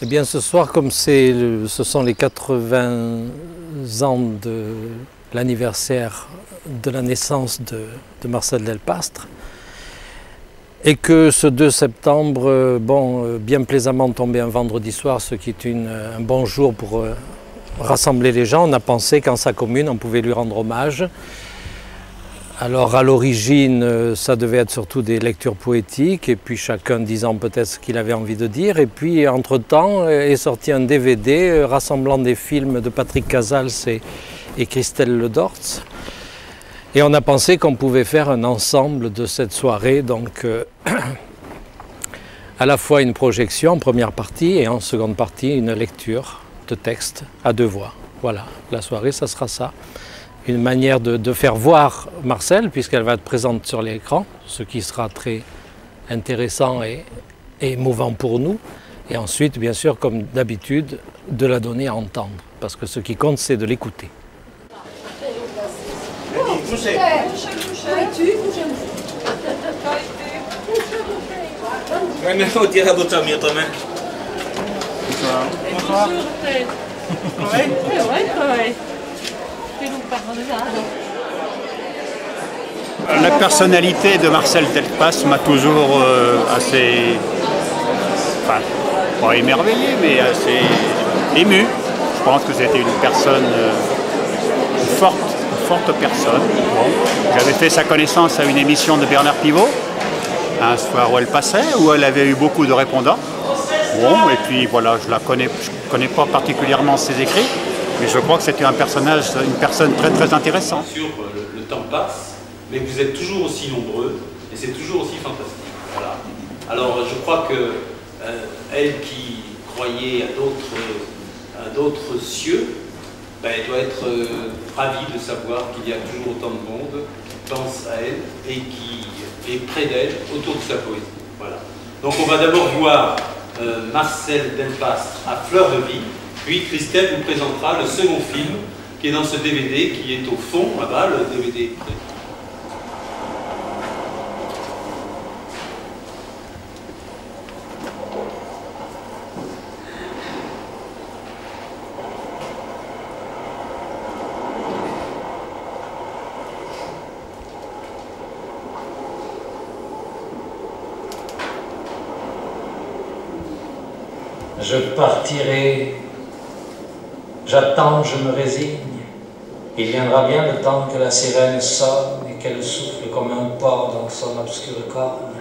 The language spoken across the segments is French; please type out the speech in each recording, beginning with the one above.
Eh bien ce soir, comme ce sont les 80 ans de l'anniversaire de la naissance de Marcel Delpastre, et que ce 2 septembre, bien plaisamment tombé un vendredi soir, ce qui est un bon jour pour rassembler les gens, on a pensé qu'en sa commune, on pouvait lui rendre hommage. Alors à l'origine, ça devait être surtout des lectures poétiques, et puis chacun disant peut-être ce qu'il avait envie de dire. Et puis entre-temps est sorti un DVD rassemblant des films de Patrick Casals et Christelle Ledortz. Et on a pensé qu'on pouvait faire un ensemble de cette soirée, donc à la fois une projection en première partie et en seconde partie une lecture de texte à 2 voix. Voilà, la soirée, ça sera ça. Une manière de faire voir Marcel, puisqu'elle va être présente sur l'écran, ce qui sera très intéressant et émouvant pour nous. Et ensuite, bien sûr, comme d'habitude, de la donner à entendre, parce que ce qui compte, c'est de l'écouter. La personnalité de Marcel Delpastre m'a toujours assez, enfin, pas émerveillé, mais assez ému. Je pense que c'était une personne une forte personne. Bon. J'avais fait sa connaissance à une émission de Bernard Pivot, un soir où elle passait, où elle avait eu beaucoup de répondants. Bon, et puis voilà, je connais pas particulièrement ses écrits, mais je crois que c'était une personne très intéressante. Bien sûr, le temps passe, mais vous êtes toujours aussi nombreux, et c'est toujours aussi fantastique. Voilà. Alors je crois que elle qui croyait à d'autres cieux, elle doit être ravie de savoir qu'il y a toujours autant de monde qui pense à elle et qui est près d'elle autour de sa poésie. Voilà. Donc on va d'abord voir Marcel Delpastre à fleur de vie, puis Christelle vous présentera le second film qui est dans ce DVD, qui est au fond, là-bas, le DVD. Je partirai, j'attends, je me résigne. Il viendra bien le temps que la sirène sonne et qu'elle souffle comme un porc dans son obscure corne.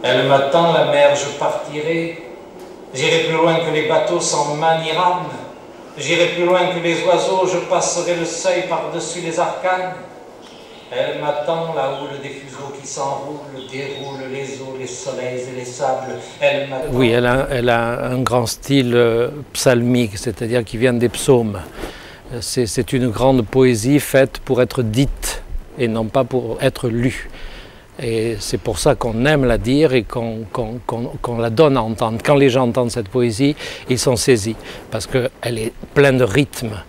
Elle m'attend, la mer, je partirai. J'irai plus loin que les bateaux sans mât ni rame. J'irai plus loin que les oiseaux, je passerai le seuil par-dessus les arcanes. Elle m'attend, la houle des fuseaux qui s'enroulent, déroule les eaux, les soleils et les sables. Oui, elle a un grand style psalmique, c'est-à-dire qui vient des psaumes. C'est une grande poésie faite pour être dite et non pas pour être lue. Et c'est pour ça qu'on aime la dire et qu'on la donne à entendre. Quand les gens entendent cette poésie, ils sont saisis, parce qu'elle est pleine de rythme.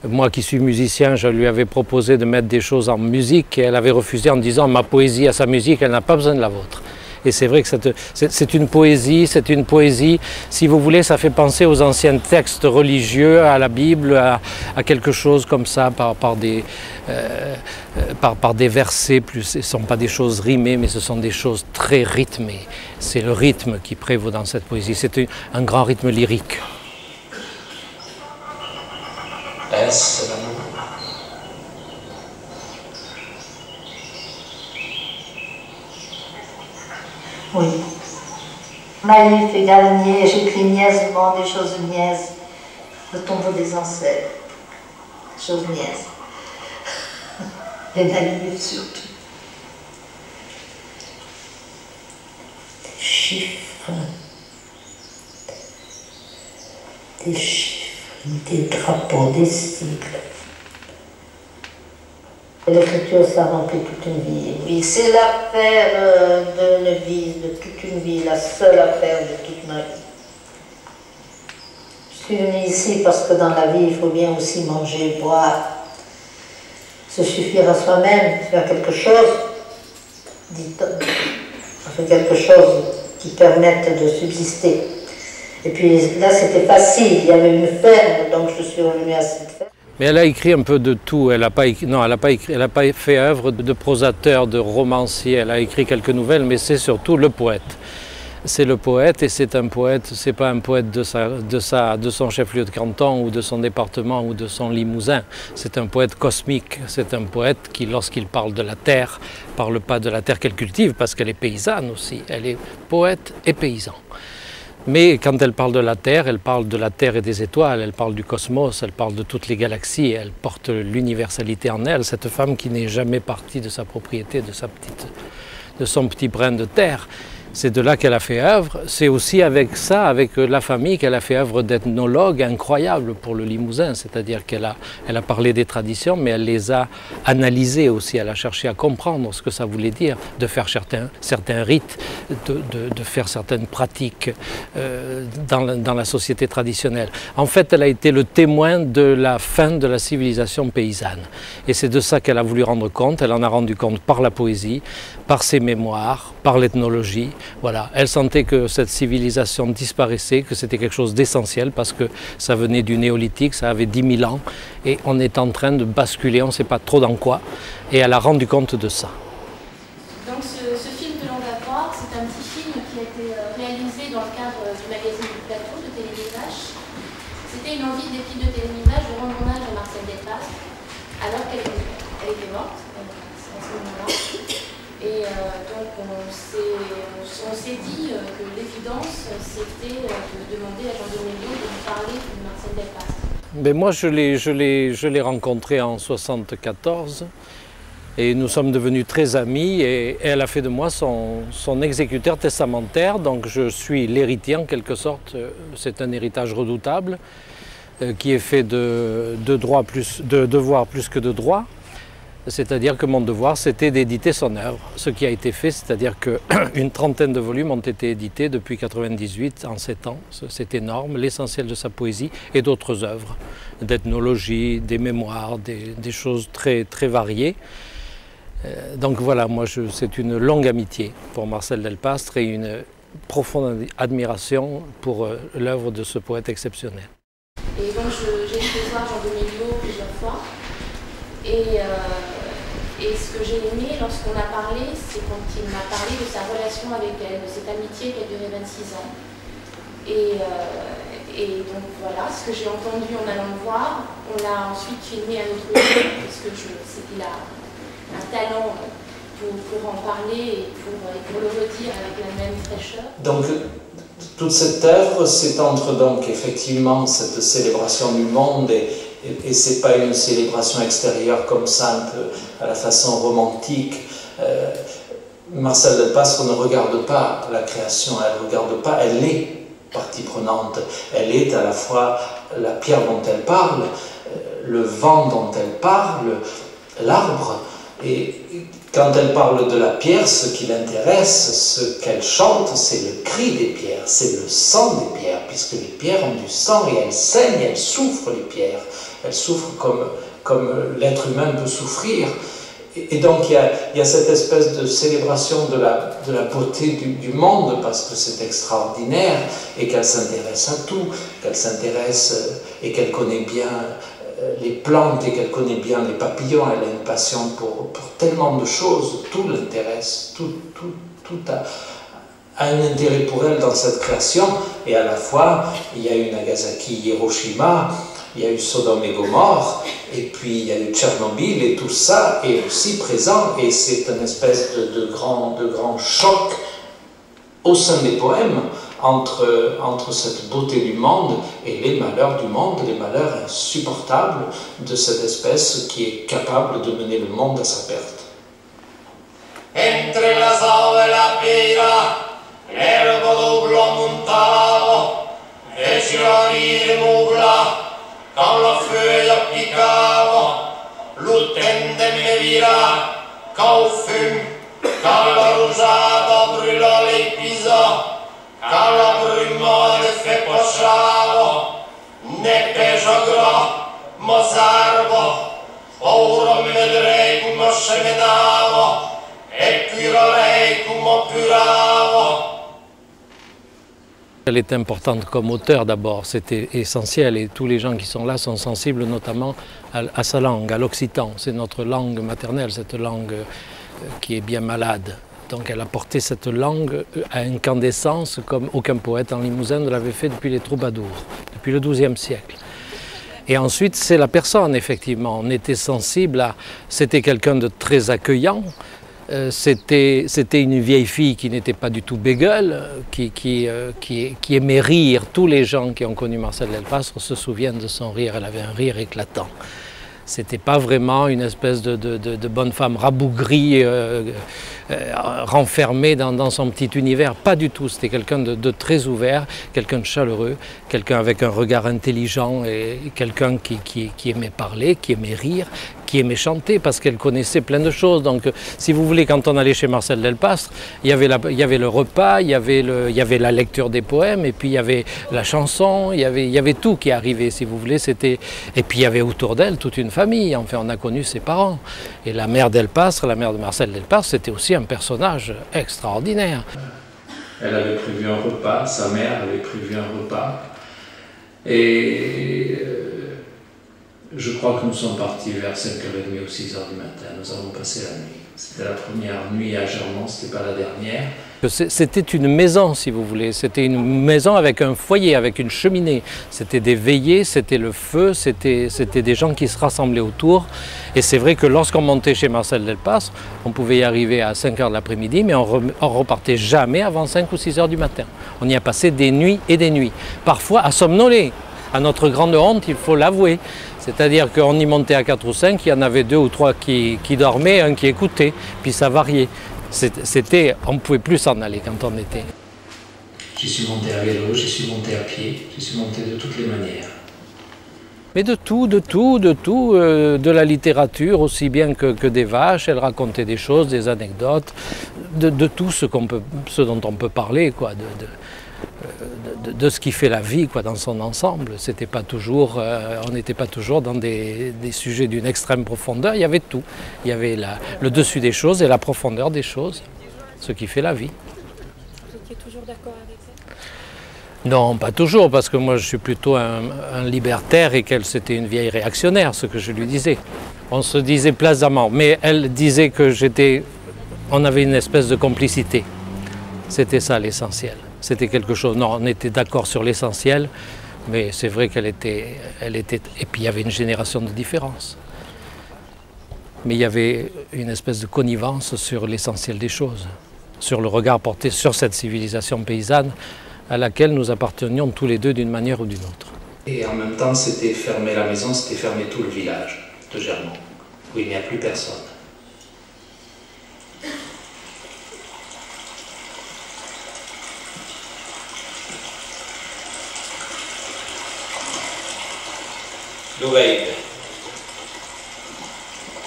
Moi qui suis musicien, je lui avais proposé de mettre des choses en musique et elle avait refusé en disant « ma poésie a sa musique, elle n'a pas besoin de la vôtre ». Et c'est vrai que c'est une poésie, si vous voulez, ça fait penser aux anciens textes religieux, à la Bible, à quelque chose comme ça, par des versets, ce ne sont pas des choses rimées, mais ce sont des choses très rythmées. C'est le rythme qui prévaut dans cette poésie, c'est un grand rythme lyrique. Est-ce l'amour? Oui. Naïf, égal niais, j'écris niaisement des choses niaises, le tombeau des ancêtres, choses niaises. Les naïfs surtout. Des chiffres, des drapeaux, des sigles. L'écriture, ça remplit toute une vie. Oui, c'est l'affaire d'une vie, de toute une vie, la seule affaire de toute ma vie. Je suis venue ici parce que dans la vie, il faut bien aussi manger, boire, se suffire à soi-même, faire quelque chose, dit-on, faire quelque chose qui permette de subsister. Et puis là, c'était facile, il y avait une ferme, donc je suis revenue à cette ferme. Mais elle a écrit un peu de tout. Elle n'a pas, pas fait œuvre de prosateur, de romancier. Elle a écrit quelques nouvelles, mais c'est surtout le poète. C'est le poète et c'est un poète, c'est pas un poète de son chef-lieu de canton ou de son département ou de son Limousin. C'est un poète cosmique, c'est un poète qui, lorsqu'il parle de la terre, ne parle pas de la terre qu'elle cultive parce qu'elle est paysanne aussi. Elle est poète et paysan. Mais quand elle parle de la terre et des étoiles, elle parle du cosmos, elle parle de toutes les galaxies, elle porte l'universalité en elle, cette femme qui n'est jamais partie de sa propriété, de son petit brin de terre. C'est de là qu'elle a fait œuvre. C'est aussi avec ça, avec la famille, qu'elle a fait œuvre d'ethnologue incroyable pour le Limousin. C'est-à-dire qu'elle a parlé des traditions, mais elle les a analysées aussi. Elle a cherché à comprendre ce que ça voulait dire, de faire certains rites, de faire certaines pratiques dans la société traditionnelle. En fait, elle a été le témoin de la fin de la civilisation paysanne. Et c'est de ça qu'elle a voulu rendre compte. Elle en a rendu compte par la poésie, par ses mémoires, par l'ethnologie. Voilà, elle sentait que cette civilisation disparaissait, que c'était quelque chose d'essentiel parce que ça venait du néolithique, ça avait 10 000 ans et on est en train de basculer, on ne sait pas trop dans quoi, et elle a rendu compte de ça. Donc ce film que l'on va voir, c'est un petit film qui a été réalisé dans le cadre du magazine du plateau de Télévisage. C'était une envie des filles de Télévisage de rendre hommage à Marcel Delpastre alors qu'elle était morte à ce moment-là. Et donc on s'est dit que l'évidence, c'était de demander à Jean Deméliot de nous parler de Marcel Delpastre. Mais moi, je l'ai rencontré en 1974 et nous sommes devenus très amis et elle a fait de moi son exécuteur testamentaire. Donc je suis l'héritier en quelque sorte. C'est un héritage redoutable qui est fait de devoirs plus que de droits. C'est-à-dire que mon devoir, c'était d'éditer son œuvre. Ce qui a été fait, c'est-à-dire qu'une trentaine de volumes ont été édités depuis 1998, en 7 ans. C'est énorme, l'essentiel de sa poésie et d'autres œuvres, d'ethnologie, des mémoires, des choses très, très variées. Donc voilà, moi, c'est une longue amitié pour Marcel Delpastre et une profonde admiration pour l'œuvre de ce poète exceptionnel. Et donc j'ai été voir Jean Deméliot plusieurs fois. Et ce que j'ai aimé lorsqu'on a parlé, c'est quand il m'a parlé de sa relation avec elle, de cette amitié qui a duré 26 ans. Et donc voilà, ce que j'ai entendu en allant le voir, on l'a ensuite filmé à notre lieu, parce que il a un talent pour en parler et pour le redire avec la même fraîcheur. Donc toute cette œuvre s'étendre donc effectivement cette célébration du monde et c'est pas une célébration extérieure comme ça, un peu à la façon romantique. Marcel Delpastre ne regarde pas la création, elle ne regarde pas, elle est partie prenante. Elle est à la fois la pierre dont elle parle, le vent dont elle parle, l'arbre. Et quand elle parle de la pierre, ce qui l'intéresse, ce qu'elle chante, c'est le cri des pierres, c'est le sang des pierres, puisque les pierres ont du sang et elles saignent, elles souffrent les pierres. Elles souffrent comme l'être humain peut souffrir. Et donc il y a cette espèce de célébration de la beauté du monde, parce que c'est extraordinaire, et qu'elle s'intéresse à tout, qu'elle s'intéresse et qu'elle connaît bien les plantes et qu'elle connaît bien les papillons. Elle a une passion pour tellement de choses, tout l'intéresse, tout a un intérêt pour elle dans cette création. Et à la fois, il y a eu Nagasaki, Hiroshima, il y a eu Sodome et Gomorrhe, et puis il y a eu Tchernobyl, et tout ça est aussi présent, et c'est une espèce de grand choc au sein des poèmes entre cette beauté du monde et les malheurs du monde, les malheurs insupportables de cette espèce qui est capable de mener le monde à sa perte. Entre la sal e la pietra, l'erba d'oblò montavo, fecero ridere mugla, quand la feuille applicava, l'utente me vira, quand fume, quand la rosata brûla les pisa, quand la brumade fait passava, ne pesa gras, ma serva, ora me vedrei come semenava, e curerei come curava. Elle est importante comme auteur d'abord, c'était essentiel et tous les gens qui sont là sont sensibles notamment à sa langue, à l'occitan. C'est notre langue maternelle, cette langue qui est bien malade. Donc elle a porté cette langue à incandescence comme aucun poète en Limousin ne l'avait fait depuis les troubadours, depuis le XIIe siècle. Et ensuite c'est la personne effectivement, on était sensible à... C'était quelqu'un de très accueillant. C'était une vieille fille qui n'était pas du tout bégueule, qui aimait rire. Tous les gens qui ont connu Marcel Delpastre se souviennent de son rire. Elle avait un rire éclatant. C'était pas vraiment une espèce de bonne femme rabougrie, renfermée dans son petit univers. Pas du tout. C'était quelqu'un de très ouvert, quelqu'un de chaleureux, quelqu'un avec un regard intelligent et quelqu'un qui aimait parler, qui aimait rire, qui aimait chanter parce qu'elle connaissait plein de choses. Donc, si vous voulez, quand on allait chez Marcel Delpastre, il y avait le repas, il y avait la lecture des poèmes, et puis il y avait la chanson, il y avait tout qui arrivait, si vous voulez. Et puis il y avait autour d'elle toute une famille. Enfin, on a connu ses parents. Et la mère Delpastre, la mère de Marcel Delpastre, c'était aussi un personnage extraordinaire. Elle avait prévu un repas, sa mère avait prévu un repas. Et je crois que nous sommes partis vers 5h30 ou 6h du matin. Nous avons passé la nuit. C'était la première nuit à Germont, ce n'était pas la dernière. C'était une maison, si vous voulez. C'était une maison avec un foyer, avec une cheminée. C'était des veillées, c'était le feu, c'était des gens qui se rassemblaient autour. Et c'est vrai que lorsqu'on montait chez Marcel Delpastre, on pouvait y arriver à 5h de l'après-midi, mais on repartait jamais avant 5 ou 6h du matin. On y a passé des nuits et des nuits. Parfois à somnoler. À notre grande honte, il faut l'avouer. C'est-à-dire qu'on y montait à 4 ou 5, il y en avait 2 ou 3 qui dormaient, un qui écoutait, puis ça variait. On ne pouvait plus s'en aller quand on était. J'y suis monté à vélo, j'y suis monté à pied, j'y suis monté de toutes les manières. Mais de tout, de la littérature aussi bien que des vaches. Elle racontait des choses, des anecdotes, de tout ce dont on peut parler, quoi, de ce qui fait la vie, quoi, dans son ensemble. C'était pas toujours, on n'était pas toujours dans des sujets d'une extrême profondeur. Il y avait tout. Il y avait le dessus des choses et la profondeur des choses, ce qui fait la vie. Vous étiez toujours d'accord avec elle? Non, pas toujours, parce que moi je suis plutôt un libertaire et qu'elle c'était une vieille réactionnaire, ce que je lui disais. On se disait plaisamment, mais elle disait que on avait une espèce de complicité. C'était ça l'essentiel. C'était quelque chose, non, on était d'accord sur l'essentiel, mais c'est vrai qu'elle était, et puis il y avait une génération de différence. Mais il y avait une espèce de connivence sur l'essentiel des choses, sur le regard porté sur cette civilisation paysanne à laquelle nous appartenions tous les deux d'une manière ou d'une autre. Et en même temps, c'était fermer la maison, c'était fermer tout le village de Germont, où il n'y a plus personne. Lo vede,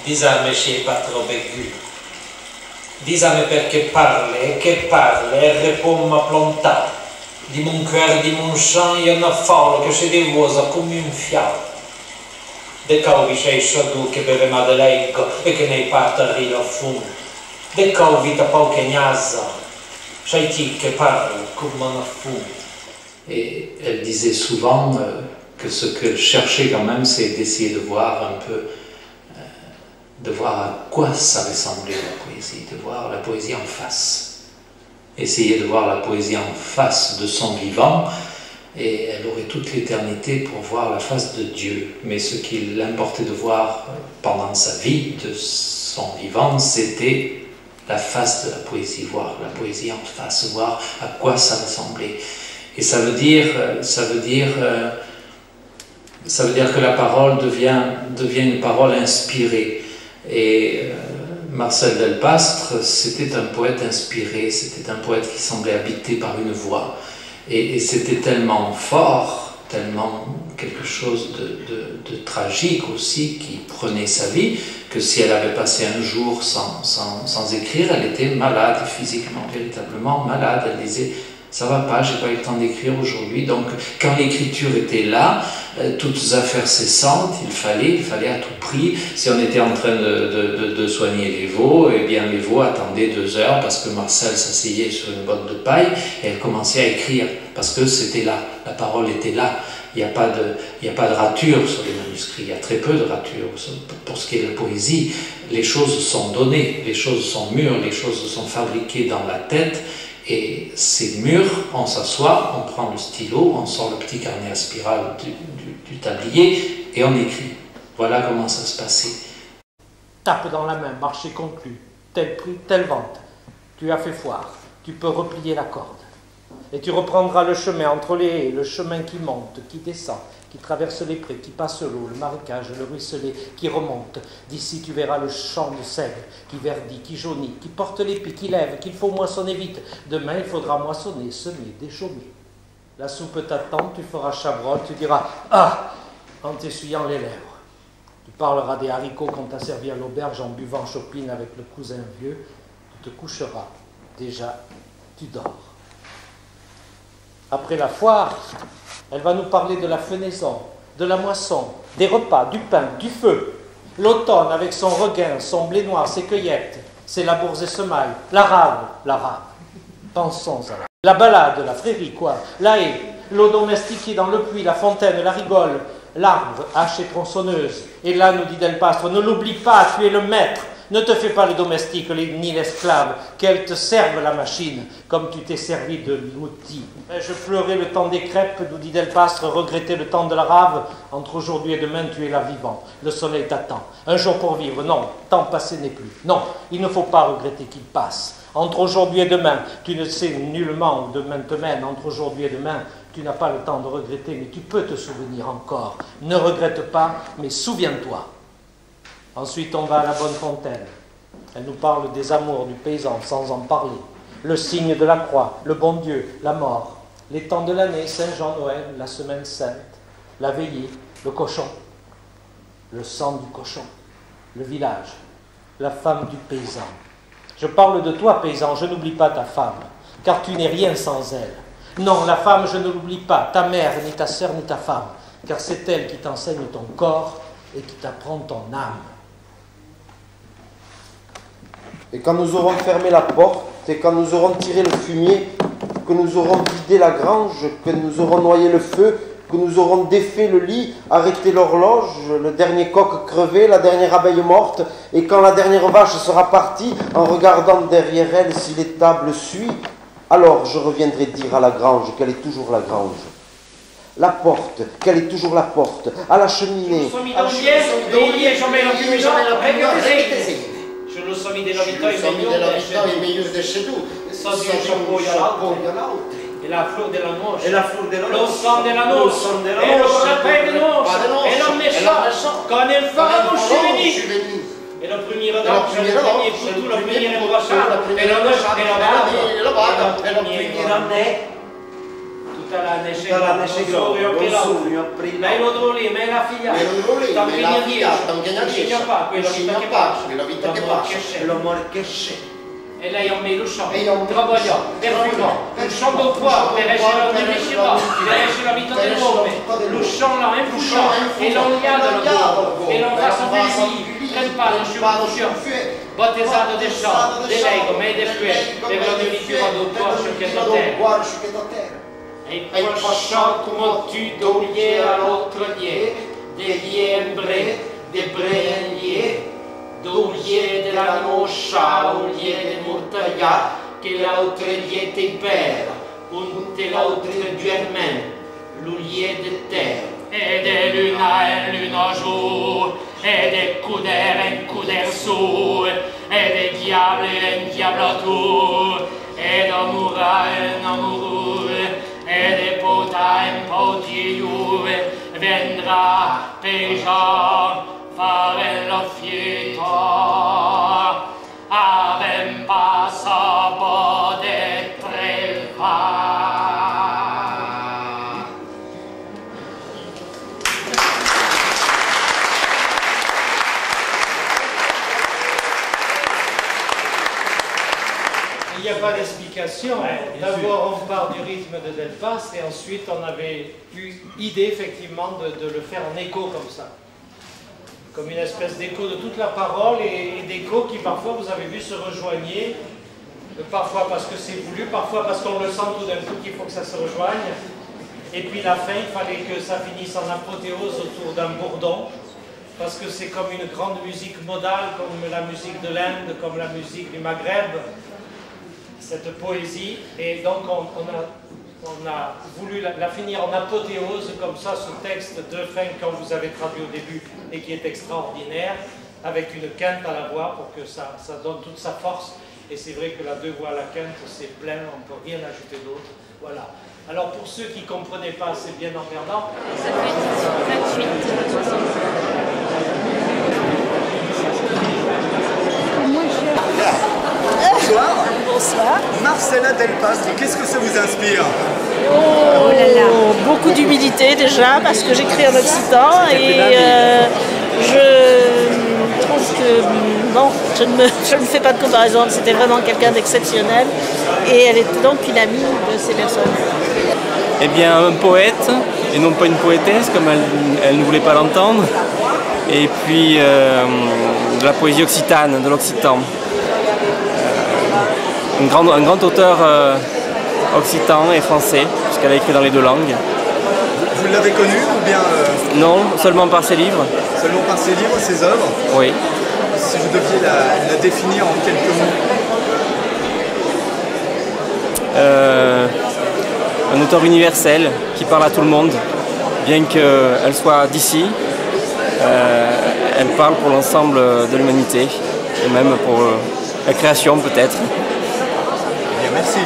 disame ci è pas trop aigu, disame perché parle e che parle e répond plantata, di mon cœur, di mon chant, il y en a folle che si divosa come un fiato. De cauvi c'è sciadu che beve madeleggo e che nei parti a fumo, de cauvi ta poche gnasa, c'è ti che parle come un fumo. Et elle disait souvent que ce qu'elle cherchait quand même, c'est d'essayer de voir un peu, de voir à quoi ça ressemblait la poésie, de voir la poésie en face. Essayer de voir la poésie en face de son vivant, et elle aurait toute l'éternité pour voir la face de Dieu. Mais ce qu'il importait de voir pendant sa vie, de son vivant, c'était la face de la poésie, voir la poésie en face, voir à quoi ça ressemblait. Et ça veut dire que la parole devient une parole inspirée. Et Marcel Delpastre, c'était un poète inspiré, c'était un poète qui semblait habité par une voix. Et c'était tellement fort, tellement quelque chose de tragique aussi qui prenait sa vie, que si elle avait passé un jour sans écrire, elle était malade, physiquement, véritablement malade. Elle disait, Ça va pas, j'ai pas eu le temps d'écrire aujourd'hui. Donc, quand l'écriture était là, toutes affaires cessantes, il fallait à tout prix. Si on était en train de soigner les veaux, eh bien les veaux attendaient 2 heures parce que Marcel s'asseyait sur une botte de paille et elle commençait à écrire parce que c'était là, la parole était là. Il n'y a pas de rature sur les manuscrits, il y a très peu de rature. Pour ce qui est de la poésie, les choses sont données, les choses sont mûres, les choses sont fabriquées dans la tête. Et c'est mûr, on s'assoit, on prend le stylo, on sort le petit carnet à spirale du tablier et on écrit. Voilà comment ça se passait. Tape dans la main, marché conclu, tel prix, telle vente. Tu as fait foire, tu peux replier la corde. Et tu reprendras le chemin entre les haies, le chemin qui monte, qui descend, qui traverse les prés, qui passe l'eau, le marécage, le ruisselet, qui remonte. D'ici tu verras le champ de seigle, qui verdit, qui jaunit, qui porte l'épi, qui lève, qu'il faut moissonner vite. Demain il faudra moissonner, semer, déchaumer. La soupe t'attend, tu feras chabrotte, tu diras « Ah !» en t'essuyant les lèvres. Tu parleras des haricots qu'on t'a servi à l'auberge en buvant chopine avec le cousin vieux. Tu te coucheras. Déjà, tu dors. Après la foire, elle va nous parler de la fenaison, de la moisson, des repas, du pain, du feu. L'automne avec son regain, son blé noir, ses cueillettes, ses labours et semailles. La rave. Pensons à la balade, la prairie, quoi. La haie, l'eau domestiquée dans le puits, la fontaine, la rigole, l'arbre, hache et tronçonneuse. Et là, nous dit Delpastre, ne l'oublie pas, tu es le maître. Ne te fais pas le domestique ni l'esclave, qu'elle te serve la machine, comme tu t'es servi de l'outil. Je pleurais le temps des crêpes, nous dit Delpastre, regrettais le temps de la rave. Entre aujourd'hui et demain, tu es là vivant. Le soleil t'attend. Un jour pour vivre, non, temps passé n'est plus. Non, il ne faut pas regretter qu'il passe. Entre aujourd'hui et demain, tu ne sais nullement où demain te mène. Entre aujourd'hui et demain, tu n'as pas le temps de regretter, mais tu peux te souvenir encore. Ne regrette pas, mais souviens-toi. Ensuite, on va à la Bonne Fontaine. Elle nous parle des amours du paysan, sans en parler. Le signe de la croix, le bon Dieu, la mort, les temps de l'année, Saint-Jean, Noël, la semaine sainte, la veillée, le cochon, le sang du cochon, le village, la femme du paysan. Je parle de toi, paysan, je n'oublie pas ta femme, car tu n'es rien sans elle. Non, la femme, je ne l'oublie pas, ta mère, ni ta sœur, ni ta femme, car c'est elle qui t'enseigne ton corps et qui t'apprend ton âme. Et quand nous aurons fermé la porte, et quand nous aurons tiré le fumier, que nous aurons vidé la grange, que nous aurons noyé le feu, que nous aurons défait le lit, arrêté l'horloge, le dernier coq crevé, la dernière abeille morte, et quand la dernière vache sera partie, en regardant derrière elle si l'étable suit, alors je reviendrai dire à la grange qu'elle est toujours la grange. La porte, qu'elle est toujours la porte, à la cheminée. Ci sono della vita e meglio di tu. So di un chapeau e la flor della noce. Lo son della noce. E lo sapere de noce. E la méchant. Quand elle fera mon cheveni. Et la première dame, c'est le premier poutou, la première embrassade. Et la noce, et la barbe. Et la première année. Tutta la neige prima. Ma è l'odrolì, ma è la figlia. Sta non segna pas, quella vita che passa, l'amore che c'è. E lei ha messo lo champ, travaillant, perfumant, un champ de poids, per essere la bellissima, per essere la vita dell'uomo, lo champ là, un champ, et l'ongliade là, et l'on va sauver lui, crepano sur battezzato del champ, de lei come de fue, per la nourriture do poche che da terra. Et pour chant comme tu d'oublier à l'autre lié, des liés embrés, des brés liés, d'oublier de la noche au lié de mortailla, que l'autre lié te perd, un l'autre duermen, le lié de terre. Et de luna en luna jour, et de couder en couder sous, et de diable en diablatur, et d'amour en amoureux, e de pota en potiuve vendrà peijan fare la fieta avem passabo de treva. Il n'y a pas d'explication. explication. D'abord, on part du rythme de Delpas et ensuite on avait eu idée effectivement de le faire en écho comme ça. Comme une espèce d'écho de toute la parole et d'écho qui parfois, vous avez vu, se rejoignaient. Parfois parce que c'est voulu, parfois parce qu'on le sent tout d'un coup qu'il faut que ça se rejoigne. Et puis la fin, il fallait que ça finisse en apothéose autour d'un bourdon. Parce que c'est comme une grande musique modale, comme la musique de l'Inde, comme la musique du Maghreb, cette poésie. Et donc on a voulu la finir en apothéose, comme ça, ce texte de fin qu'on vous avez traduit au début et qui est extraordinaire, avec une quinte à la voix pour que ça donne toute sa force. Et c'est vrai que la deux voix à la quinte, c'est plein, on ne peut rien ajouter d'autre. Voilà. Alors pour ceux qui ne comprenaient pas, c'est bien emmerdant. Ça peut être gratuit. Bonsoir. Bonsoir. Marcella Delpastre, qu'est-ce que ça vous inspire? Oh là là. Beaucoup d'humilité déjà, parce que j'écris en occitan et je trouve que non, je ne fais pas de comparaison, c'était vraiment quelqu'un d'exceptionnel et elle était donc une amie de ces personnes. Eh bien, un poète, et non pas une poétesse, comme elle ne voulait pas l'entendre, et puis de la poésie occitane, de l'occitan. Un grand auteur occitan et français, puisqu'elle a écrit dans les deux langues. Vous l'avez connu ou bien Non, seulement par ses livres. Seulement par ses livres, ses œuvres? Oui. Si vous deviez la définir en quelques mots? Un auteur universel qui parle à tout le monde, bien qu'elle soit d'ici, elle parle pour l'ensemble de l'humanité, et même pour la création peut-être. Merci.